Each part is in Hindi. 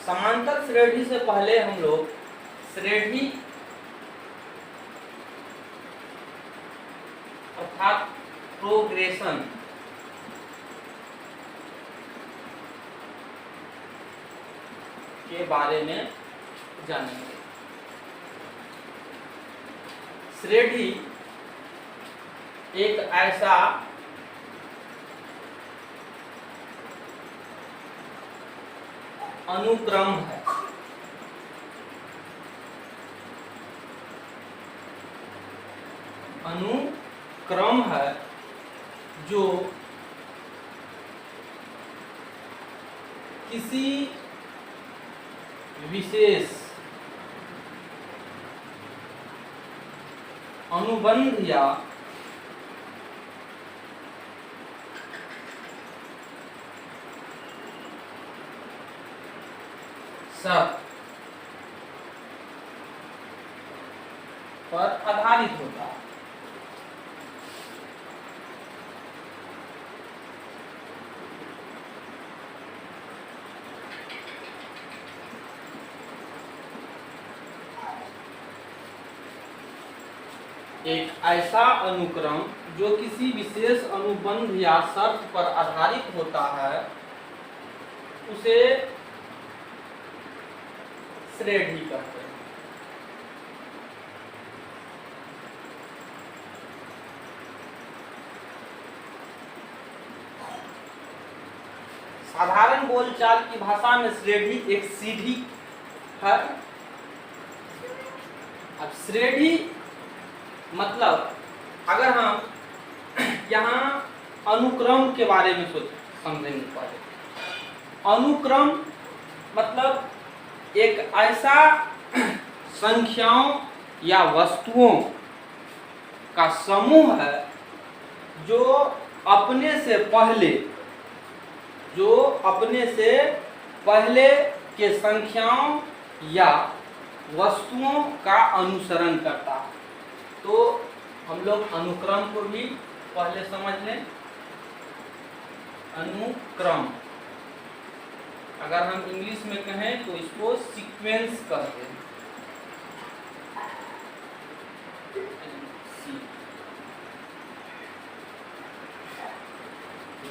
समांतर श्रेणी से पहले हम लोग श्रेणी अर्थात प्रोग्रेशन के बारे में जानेंगे। श्रेणी एक ऐसा अनुक्रम है जो किसी विशेष अनुबंध या शर्त पर आधारित होता है। एक ऐसा अनुक्रम जो किसी विशेष अनुबंध या शर्त पर आधारित होता है उसे श्रेणी कहते हैं। साधारण बोलचाल की भाषा में श्रेणी एक सीढ़ी है। अब श्रेणी मतलब अगर हम यहाँ अनुक्रम के बारे में समझेंगे पहले। अनुक्रम मतलब एक ऐसा संख्याओं या वस्तुओं का समूह है जो अपने से पहले के संख्याओं या वस्तुओं का अनुसरण करता है। तो हम लोग अनुक्रम को भी पहले समझ लें। अनुक्रम अगर हम इंग्लिश में कहें तो इसको सीक्वेंस कहते हैं।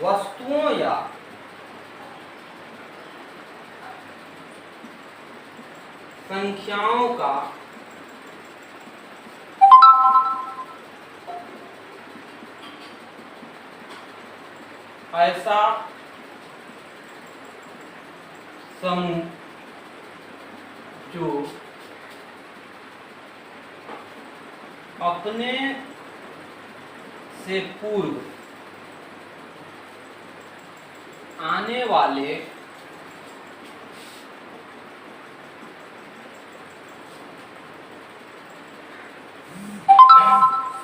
वस्तुओं या संख्याओं का ऐसा समूह जो अपने से पूर्व आने वाले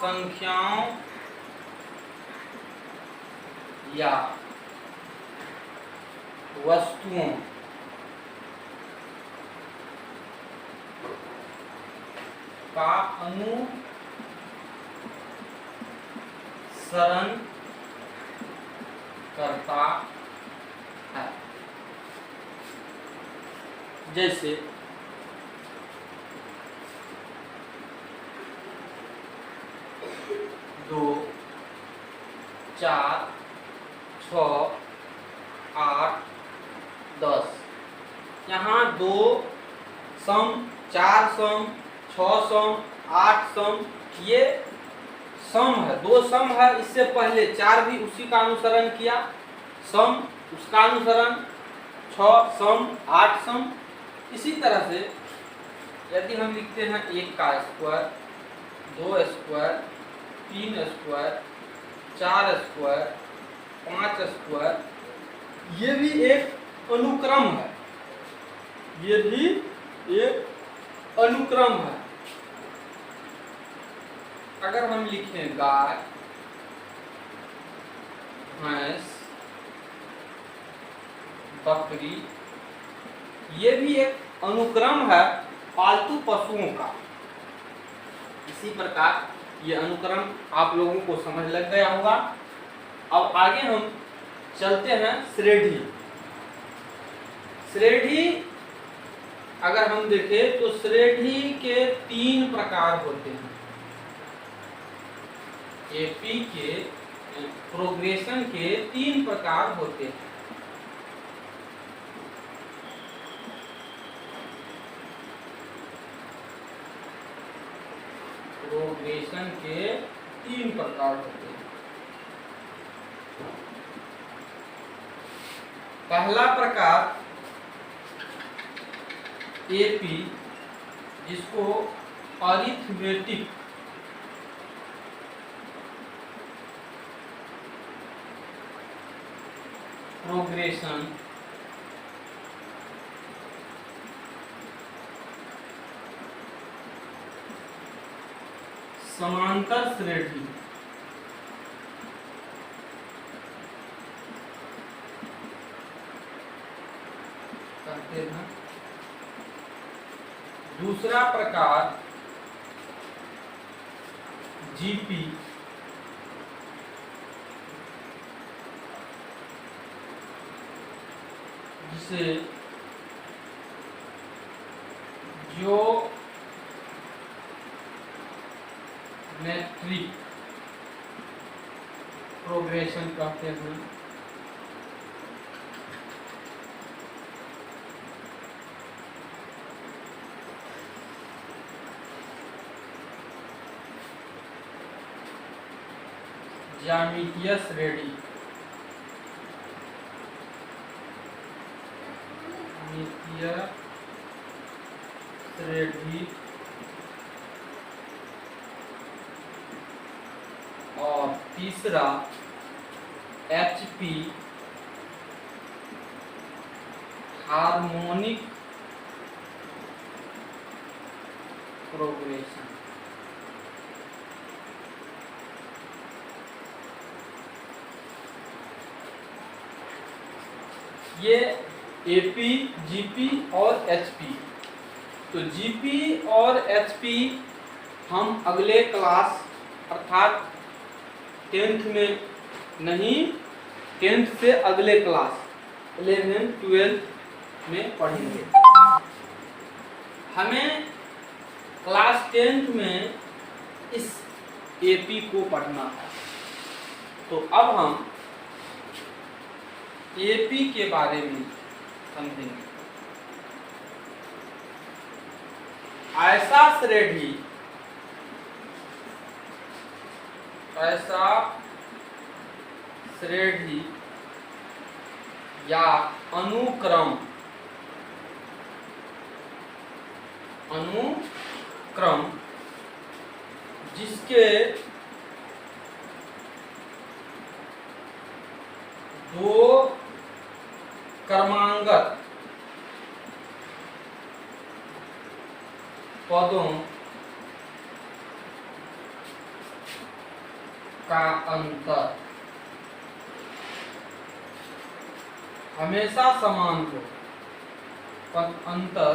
संख्याओं या वस्तुओं का अनुसरण करता है। जैसे 2, 4, 6, 8, 10। यहाँ 2 सम, 4 सम, 6 सम, 8 सम, ये सम है, 2 सम है। इससे पहले 4 भी उसी का अनुसरण किया, सम उसका अनुसरण, 6 सम, 8 सम। इसी तरह से यदि हम लिखते हैं 1 का square, 2 square, 3 square, 4 square, 5 square, ये भी एक अनुक्रम है। ये भी एक अनुक्रम है। अगर हम लिखें गाय, भैंस, बकरी, ये भी एक अनुक्रम है पालतू पशुओं का। इसी प्रकार ये अनुक्रम आप लोगों को समझ लग गया होगा। अब आगे हम चलते हैं श्रेणी। श्रेणी अगर हम देखें तो श्रेणी के 3 प्रकार होते हैं। एपी के प्रोग्रेशन के 3 प्रकार होते हैं। प्रोग्रेशन के 3 प्रकार होते हैं। पहला प्रकार एपी, जिसको अरिथमेटिक प्रोग्रेशन समांतर श्रेणी कहते हैं। दूसरा प्रकार जीपी, जिसे ज्योमेट्रिक प्रोग्रेशन कहते हैं। ज्यामितीय श्रेणी, ज्यामितीय श्रेणी और तीसरा एचपी, हार्मोनिक प्रोग्रेशन। ये एपी, जीपी और एचपी। तो जीपी और एचपी हम अगले क्लास अर्थात 10th में नहीं, 10th से अगले क्लास 11, 12 में पढ़ेंगे। हमें क्लास 10th में इस एपी को पढ़ना है। तो अब हम एपी के बारे में समझेंगे। ऐसा श्रेणी या अनुक्रम जिसके दो क्रमांगत पदों का अंतर हमेशा समान हो, पद अंतर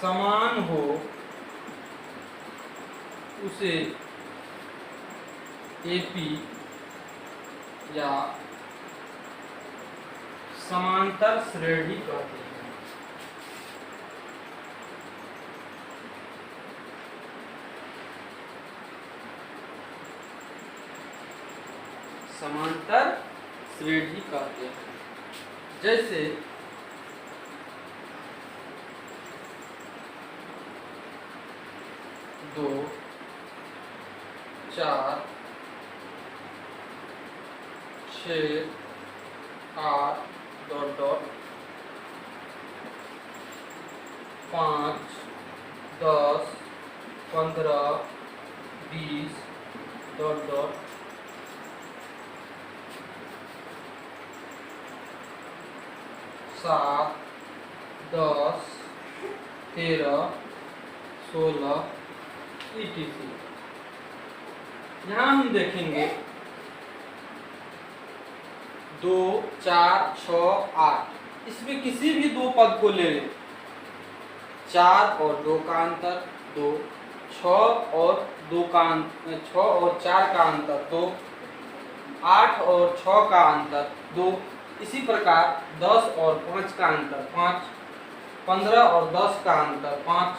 समान हो, उसे एपी या समांतर श्रेणी कहते हैं। समांतर श्रेणी कहते हैं। जैसे 2, 4, 6, 8 5, 10, 15, 20 7, 10, 13, 16 etc। यहाँ हम देखेंगे 2, 4, 6, 8। इसमें किसी भी दो पद को ले लें। 4 और 2 का अंतर 2, 6 और 4 का अंतर 2, 8 और 6 का अंतर 2, इसी प्रकार 10 और 5 का अंतर 5, 15 और 10 का अंतर 5,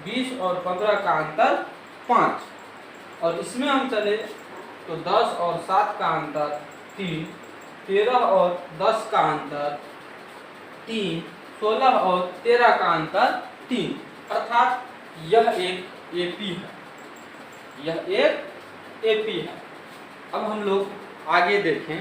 20 और 15 का अंतर 5, और इसमें हम चले तो 10 और 7 का अंतर 3, 13 और 10 का अंतर 3, 16 और 13 का अंतर 3, अर्थात यह एक एपी है, यह एक एपी है। अब हम लोग आगे देखें।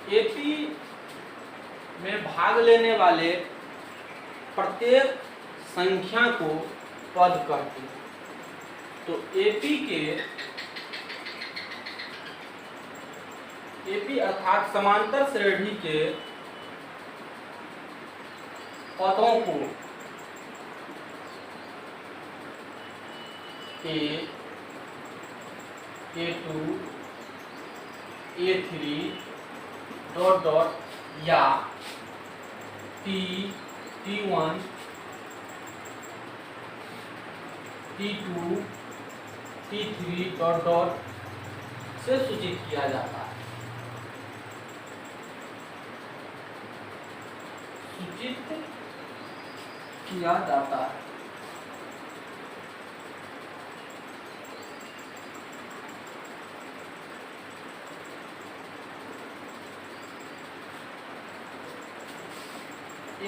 एपी में भाग लेने वाले प्रत्येक संख्या को पद कहते हैं। तो एपी अर्थात समांतर श्रेणी के पदों को A, A2, A3 dot dot या T, T1, T2, T3 dot dot से सूचित किया जाता है। सूचित किया जाता है।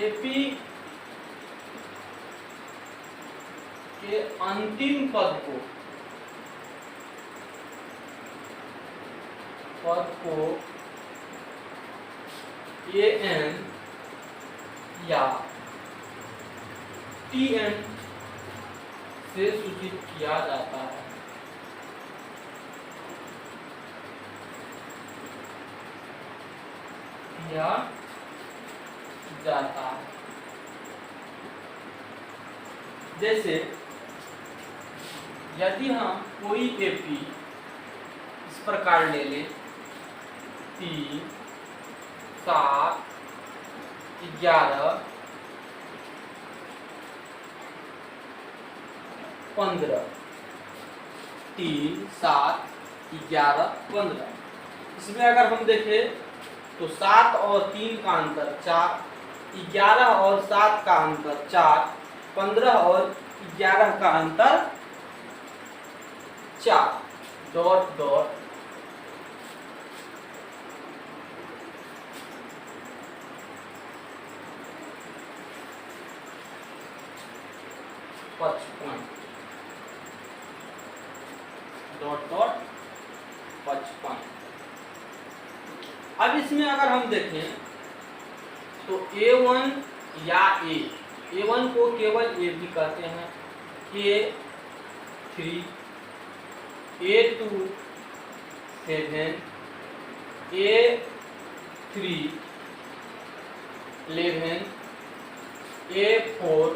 एपी के अंतिम पद को एन या टीएन से सूचित किया जाता है। किया जाता है। जैसे यदि हम कोई एपी इस प्रकार ले लें 3, 7, 11, 15, 3, 7, 11, 15, इसमें अगर हम देखें तो 7 और 3 का अंतर 4, 11 और 7 का अंतर 4, 15 और 11 का अंतर 4 डॉट डॉट डॉट डॉट 55। अब इसमें अगर हम देखें तो A1 या A1 को केवल A भी कहते हैं, A3, A2 7, A3 11, A4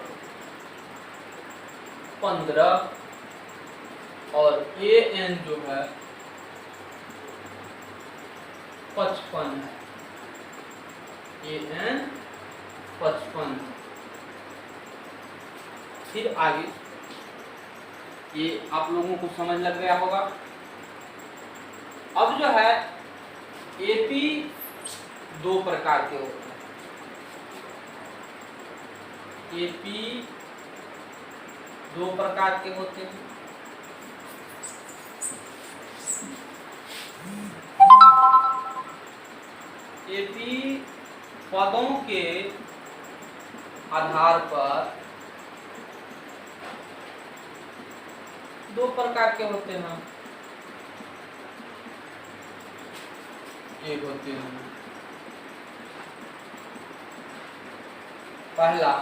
15 और AN जो है 55 है। AN 55। फिर आगे ये आप लोगों को समझ लग गया होगा। अब जो है एपी दो प्रकार के होते हैं। एपी दो प्रकार के होते हैं। एपी पदों के आधार पर दो प्रकार के होते हैं। एक होते हैं पहला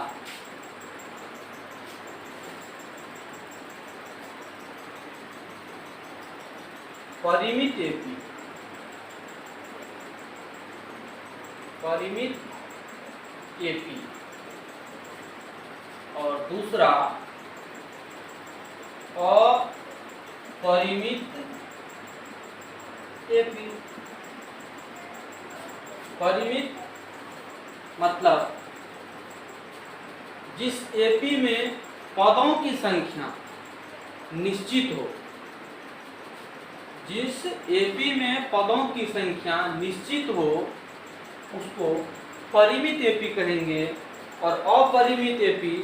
परिमित एपी। परिमित एपी और दूसरा अपरिमित एपी। परिमित मतलब जिस एपी में पदों की संख्या निश्चित हो। जिस एपी में पदों की संख्या निश्चित हो उसको परिमित एपी कहेंगे। और अपरिमित एपी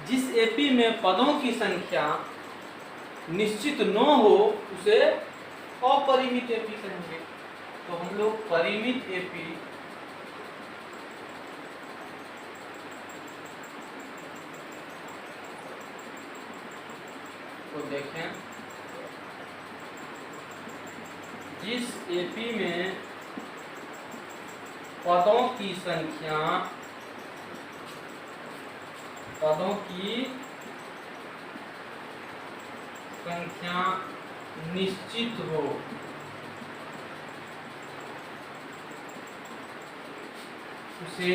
जिस एपी में पदों की संख्या निश्चित न हो उसे अपरिमित एपी कहेंगे। तो हम लोग परिमित एपी को देखें। जिस एपी में पदों की संख्या निश्चित हो उसे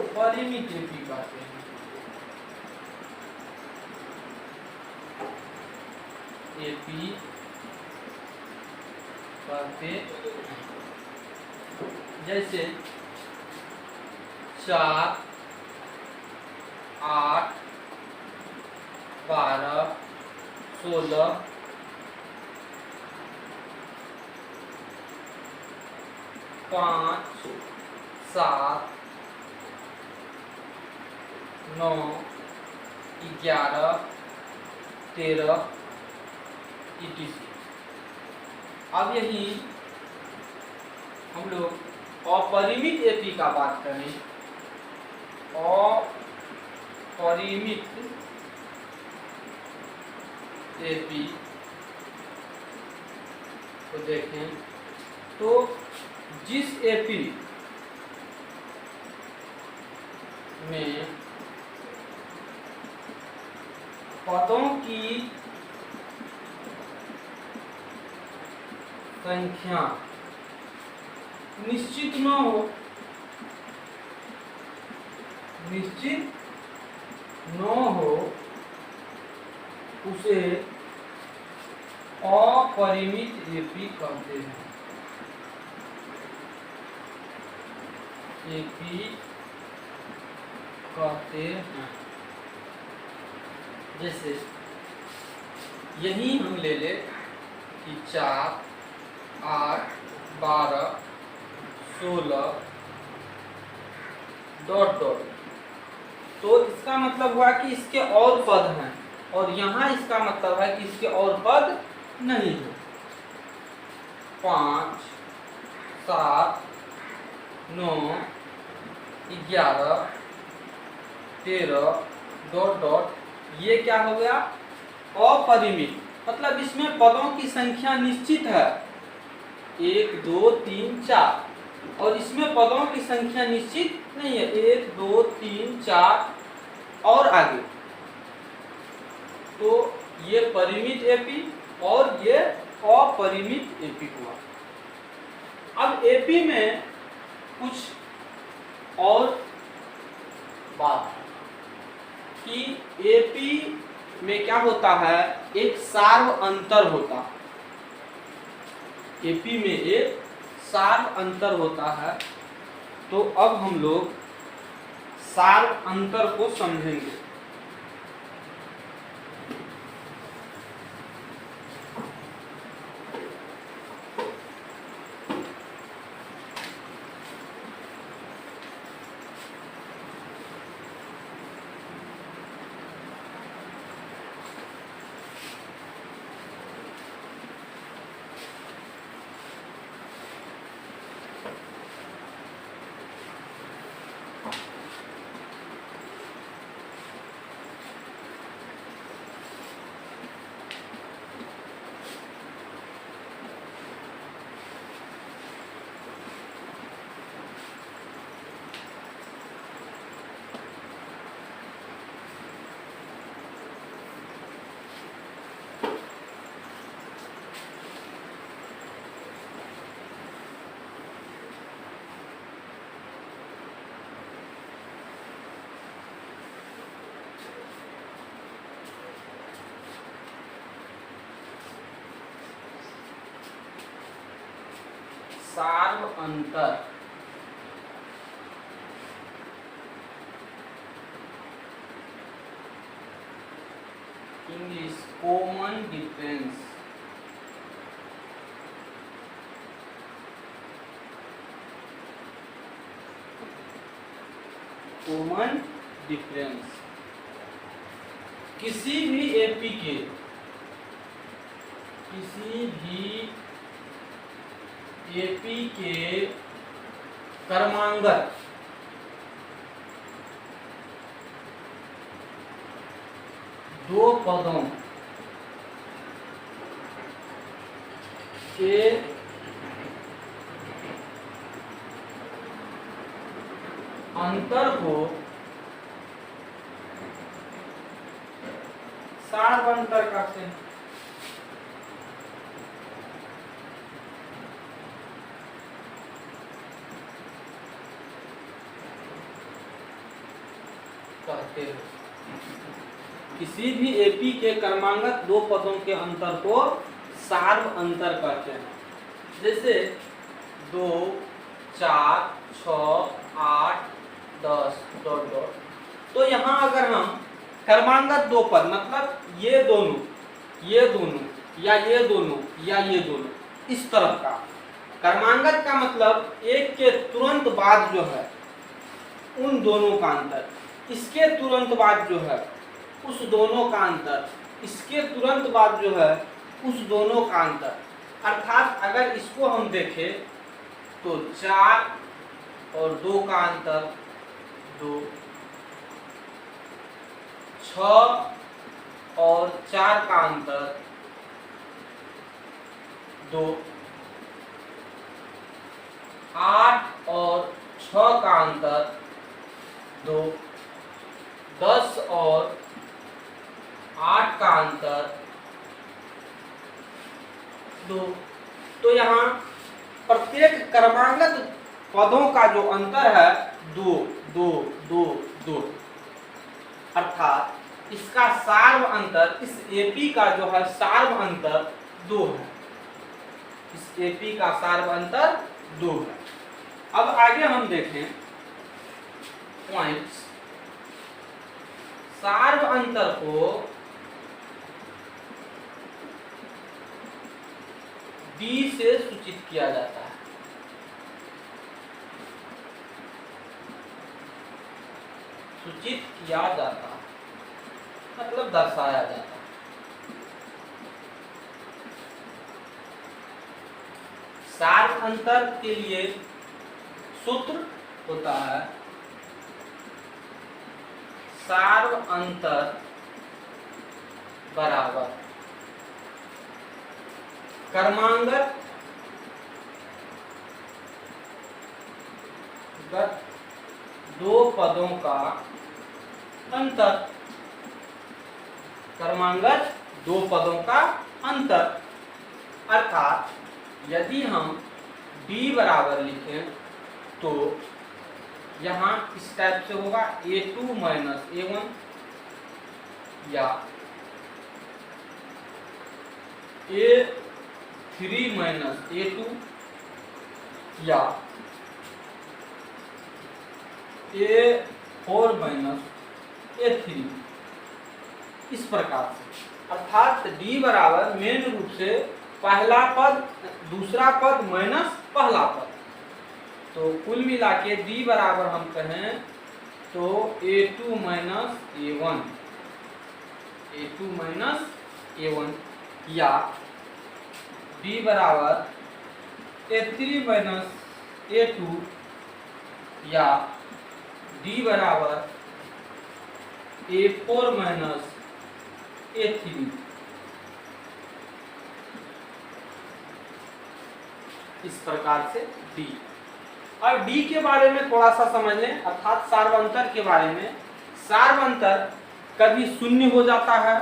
परिमित एपी कहते हैं। एपी कहते जैसे 4, 8, 12, 16, 5, 7, 9, 11, 13 etc। अब यही हम लोग अपरिमित एपी का बात करें। अपरिमित एपी को देखें तो जिस एपी में पदों की संख्या निश्चित न हो उसे अपरिमित एपी कहते हैं। एपी कहते हैं। जैसे यही हम ले ले कि 4, 8, 12, 16 ... तो इसका मतलब हुआ कि इसके और पद हैं और यहाँ इसका मतलब है कि इसके और पद नहीं है। 5, 7, 9, 11, 13 ... ये क्या हो गया? अपरिमित। मतलब इसमें पदों की संख्या निश्चित है 1, 2, 3, 4 और इसमें पदों की संख्या निश्चित नहीं है 1, 2, 3, 4 और आगे। तो ये परिमित एपी और ये अपरिमित एपी हुआ। अब एपी में कुछ और बात है कि एपी में क्या होता है, एक सार्व अंतर होता है। एपी में एक सार्व अंतर होता है। तो अब हम लोग सार्व अंतर को समझेंगे। सार्व अंतर English common difference. Common difference किसी भी एपी के क्रमांगत दो पदों के अंतर को सार्व अंतर कहते हैं। किसी भी एपी के क्रमांगत दो पदों के अंतर को सार्व अंतर कहते हैं। जैसे 2, 4, 6, 8, 10 डॉट डॉट। तो यहाँ अगर हम क्रमांगत दो पद मतलब ये दोनों या ये दोनों इस तरफ का क्रमांगत का मतलब एक के तुरंत बाद जो है उन दोनों का अंतर, इसके तुरंत बाद जो है उस दोनों का अंतर, इसके तुरंत बाद जो है उस दोनों का अंतर। अर्थात अगर इसको हम देखें तो 4 और 2 का अंतर 2, 6 और 4 का अंतर 2, 8 और 6 का अंतर 2, 10 और 8 का अंतर 2। तो यहाँ प्रत्येक क्रमांगत पदों का जो अंतर है 2, 2, 2, 2। अर्थात इसका सार्व अंतर, इस एपी का जो है सार्व अंतर 2 है। इस एपी का सार्व अंतर 2 है। अब आगे हम देखें पॉइंट्स। सार्व अंतर को D से सूचित किया जाता है। सूचित किया जाता है मतलब दर्शाया जाता है। सार्व अंतर के लिए सूत्र होता है सार्व अंतर बराबर क्रमांगत दो पदों का अंतर। क्रमांगत दो पदों का अंतर। अर्थात यदि हम D बराबर लिखें तो यहाँ इस टाइप से होगा A2 माइनस A1 या A3 माइनस A2 या A4 माइनस A3, इस प्रकार से। अर्थात D बराबर मेन रूप से पहला पद दूसरा पद माइनस पहला पद, तो कुल मिला के D बराबर हम कहें तो A2 minus A1, A2 minus A1, या D बराबर A3 माइनस A2, या D बराबर A4 माइनस A3। इस प्रकार से D। अब D के बारे में थोड़ा सा समझ लें, अर्थात सार्वंतर के बारे में। सार्वंतर कभी शून्य हो जाता है,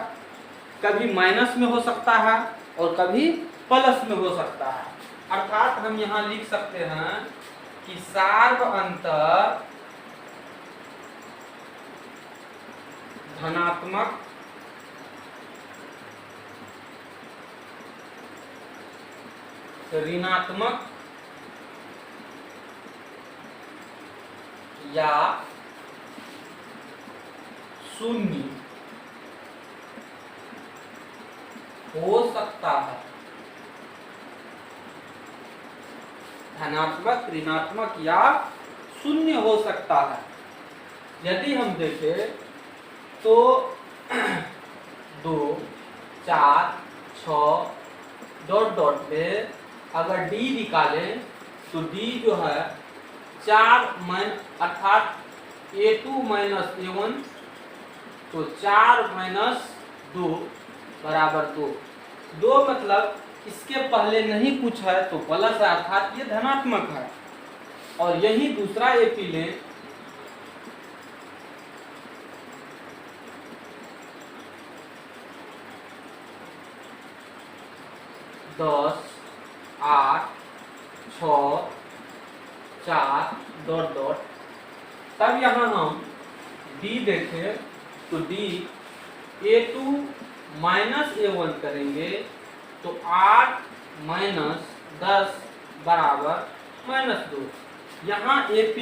कभी माइनस में हो सकता है और कभी प्लस में हो सकता है। अर्थात हम यहाँ लिख सकते हैं कि सार्वंतर धनात्मक ऋणात्मक या शून्य हो सकता है। धनात्मक, ऋणात्मक या शून्य हो सकता है। यदि हम देखें तो 2, 4, 6 डॉट डॉट में अगर D निकालें तो D जो है 4 अर्थात A2 माइनस A1, तो 4 माइनस 2 बराबर 2। 2 मतलब इसके पहले नहीं कुछ है तो प्लस है, अर्थात ये धनात्मक है। और यही दूसरा AP लें, 10, 8, 6, 4 डॉट डॉट, तब यहाँ हम D देखें तो D A2 माइनस A1 करेंगे तो 8 माइनस 10 बराबर -2। यहाँ AP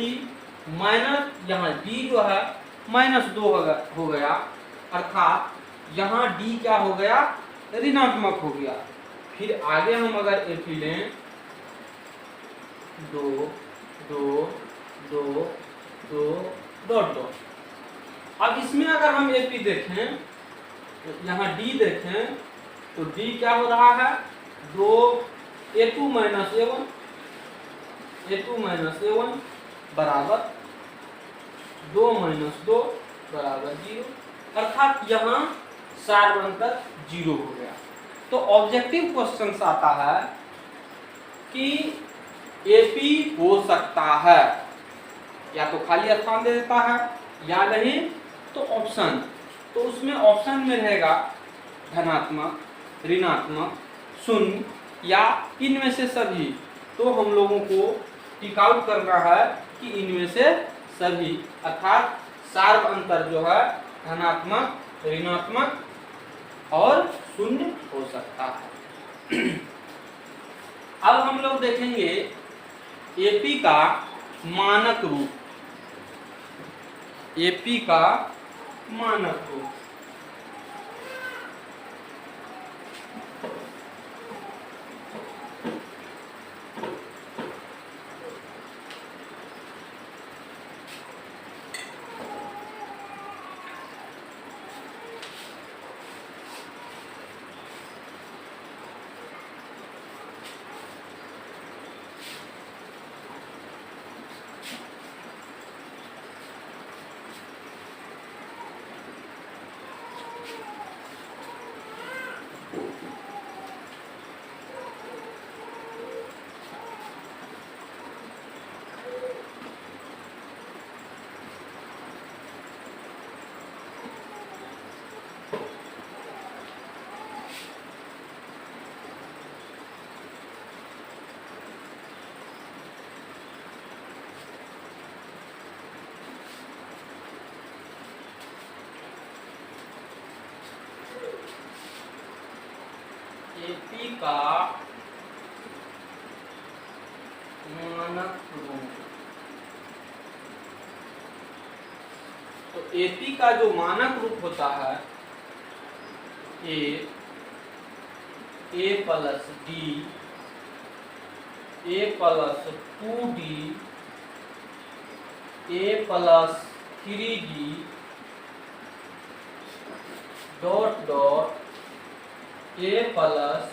माइनस, यहाँ D जो है -2 हो गया, अर्थात यहाँ D क्या हो गया, ऋणात्मक हो गया। फिर आगे हम अगर AP लें 2, 2, 2, 2 डॉट डॉट, अब इसमें अगर हम AP देखें तो यहाँ D देखें तो D क्या हो रहा है, 2 A2 minus A1, A2 minus A1 बराबर 2 माइनस 2 बराबर 0, अर्थात यहाँ सार्वंतर 0 हो गया। तो ऑब्जेक्टिव क्वेश्चन आता है कि AP हो सकता है, या तो खाली स्थान दे देता है या नहीं तो ऑप्शन, तो उसमें ऑप्शन में रहेगा धनात्मक, ऋणात्मक, शून्य या इनमें से सभी। तो हम लोगों को टिक आउट करना है कि इनमें से सभी, अर्थात सार्वंतर जो है धनात्मक, ऋणात्मक और शून्य हो सकता है। अब हम लोग देखेंगे AP का मानक रूप, AP का मानक रूप। एपी का जो मानक रूप होता है A plus D, A plus 2D, A plus 3D dot dot A plus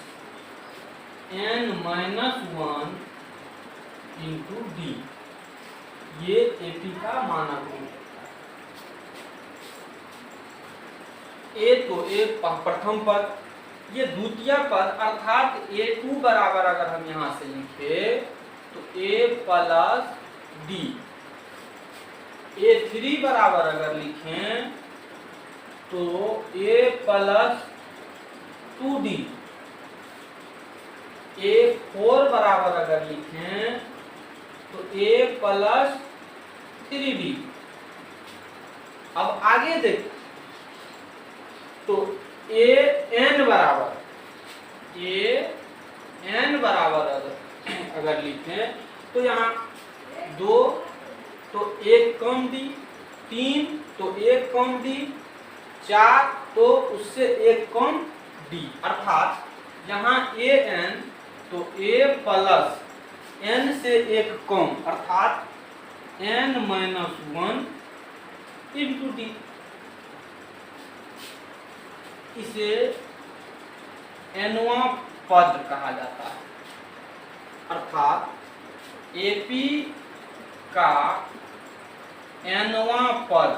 n-1 into D, ये एपी का मानक रूप है। ए तो ए प्रथम पद, ये द्वितीय पद अर्थात A2 बराबर अगर हम यहां से लिखे तो A प्लस डी, A3 बराबर अगर लिखें तो A प्लस 2D, A4 बराबर अगर लिखें तो A प्लस 3D। अब आगे देख तो an बराबर अगर लिखें तो यहाँ 2 तो 1 कम डी, 3 तो 1 कम डी, 4 तो उससे 1 कम डी, अर्थात यहाँ an तो a प्लस n से 1 कम अर्थात n-1 इंटू डी। इसे nवां पद कहा जाता है, अर्थात एपी का nवां पद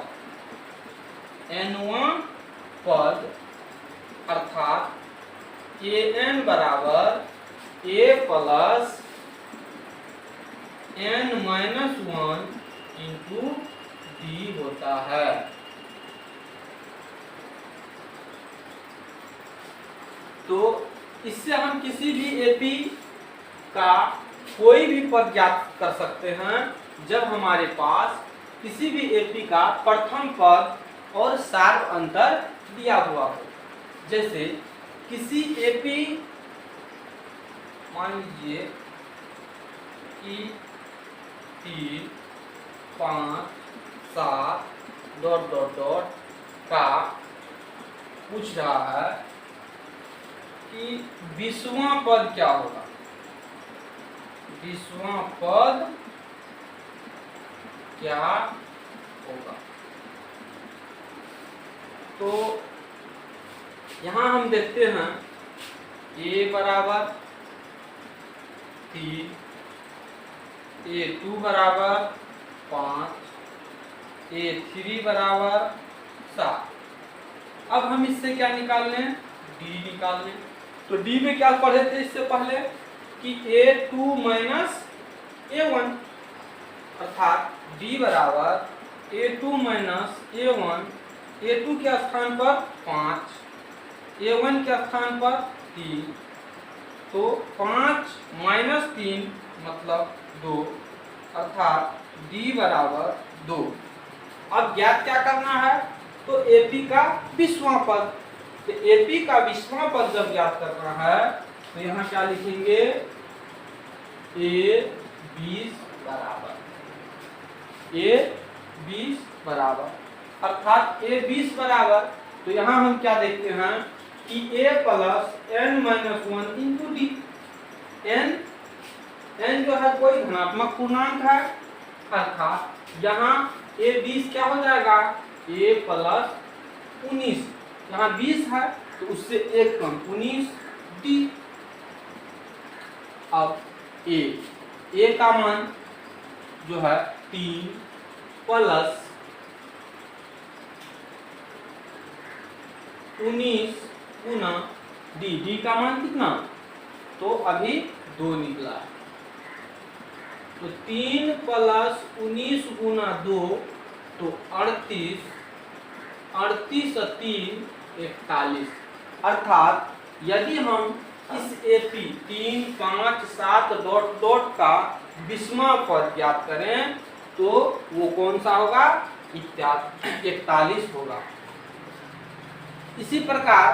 अर्थात an बराबर a plus n-1 into D होता है। तो इससे हम किसी भी एपी का कोई भी पद ज्ञात कर सकते हैं जब हमारे पास किसी भी एपी का प्रथम पद और सार्व अंतर दिया हुआ हो। जैसे किसी एपी मान लीजिए कि 3, 5, 7 डॉट डॉट डॉट का पूछ रहा है कि 20वां पद क्या होगा, 20वां पद क्या होगा। तो यहां हम देखते हैं a बराबर 3, A2 बराबर 5, A3 बराबर 7। अब हम इससे क्या निकाल लें, डी निकाल लें। तो डी में क्या पढ़े थे इससे पहले कि A2 माइनस A1 अर्थात डी बराबर A2 माइनस A1, A2 के स्थान पर 5, A1 के स्थान पर 3, तो 5 माइनस 3 मतलब 2 अर्थात डी बराबर 2। अब ज्ञात क्या करना है, तो एपी का 20वां पद। तो एपी का 20वां पद जब ज्ञात करना है तो यहाँ क्या लिखेंगे, A20 बराबर अर्थात A20 बराबर। तो यहाँ हम क्या देखते हैं कि A plus n-1 into D. n जो है कोई धनात्मक पूर्णांक है अर्थात यहाँ A20 क्या हो जाएगा, A प्लस 19, यहाँ 20 है तो उससे 1 कम 19 डी। अब A का मान जो है 3 प्लस 19 गुना डी का मान कितना, तो अभी 2 निकला। तो 3 प्लस 19 गुना 2 तो 38, 38 और 3 41। अर्थात यदि हम इस एपी 3, 5, 7 डॉट डॉट का 20वां पद ज्ञात करें तो वो कौन सा होगा, 41 होगा। इसी प्रकार